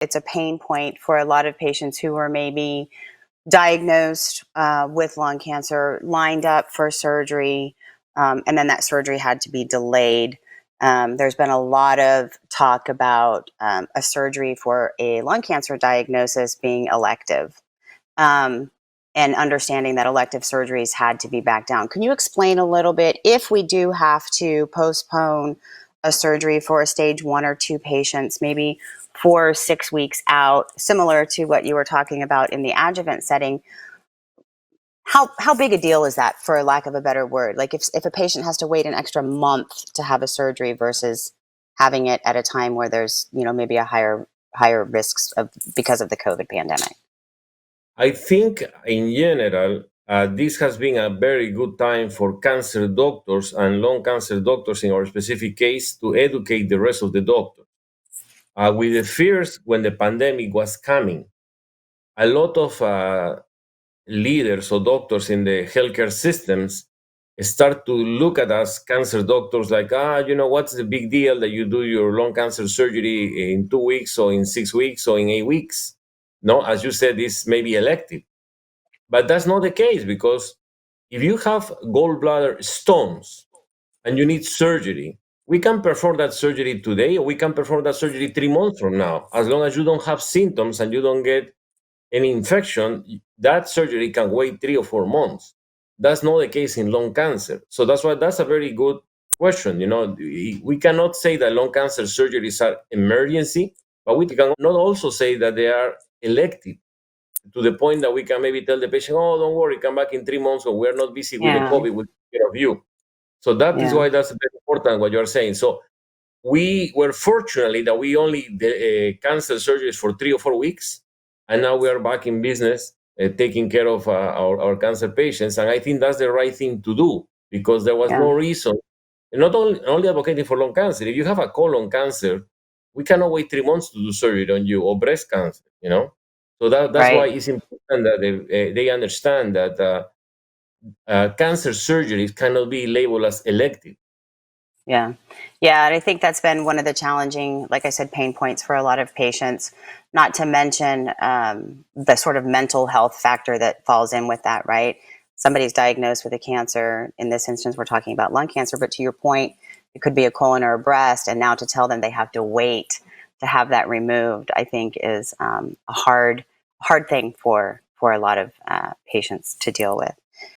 it's a pain point for a lot of patients who were maybe diagnosed with lung cancer, lined up for surgery, and then that surgery had to be delayed. There's been a lot of talk about a surgery for a lung cancer diagnosis being elective, um, and understanding that elective surgeries had to be backed down. Can you explain a little bit if we do have to postpone a surgery for a stage 1 or 2 patients, maybe 4 or 6 weeks out, similar to what you were talking about in the adjuvant setting? How big a deal is that, for lack of a better word? Like if a patient has to wait an extra month to have a surgery versus having it at a time where there's, maybe a higher risks of because of the COVID pandemic. I think in general, this has been a very good time for cancer doctors and lung cancer doctors in our specific case to educate the rest of the doctors. With the fears when the pandemic was coming, a lot of leaders or doctors in the healthcare systems start to look at us cancer doctors like, what's the big deal that you do your lung cancer surgery in 2 weeks or in 6 weeks or in 8 weeks? No, as you said, this may be elective. But that's not the case, because if you have gallbladder stones and you need surgery, we can perform that surgery today, or we can perform that surgery 3 months from now. As long as you don't have symptoms and you don't get any infection, that surgery can wait 3 or 4 months. That's not the case in lung cancer. So that's why that's a very good question. We cannot say that lung cancer surgeries are emergency, but we cannot also say that they are elective, to the point that we can maybe tell the patient, oh, don't worry, come back in 3 months, or we're not busy with the Yeah, COVID, we'll take care of you. So that is yeah, why that's very important what you're saying. So we were fortunately that we only canceled surgeries for 3 or 4 weeks, and now we are back in business, taking care of our cancer patients. And I think that's the right thing to do, because there was yeah, no reason, not only advocating for lung cancer. If you have a colon cancer, we cannot wait 3 months to do surgery on you, or breast cancer. So that's why right. it's important that they understand that cancer surgeries cannot be labeled as elective. Yeah. Yeah. And I think that's been one of the challenging, like I said, pain points for a lot of patients, not to mention the sort of mental health factor that falls in with that, right? Somebody's diagnosed with a cancer. In this instance, we're talking about lung cancer, but to your point, it could be a colon or a breast. And now to tell them they have to wait to have that removed, I think is a hard thing for a lot of patients to deal with.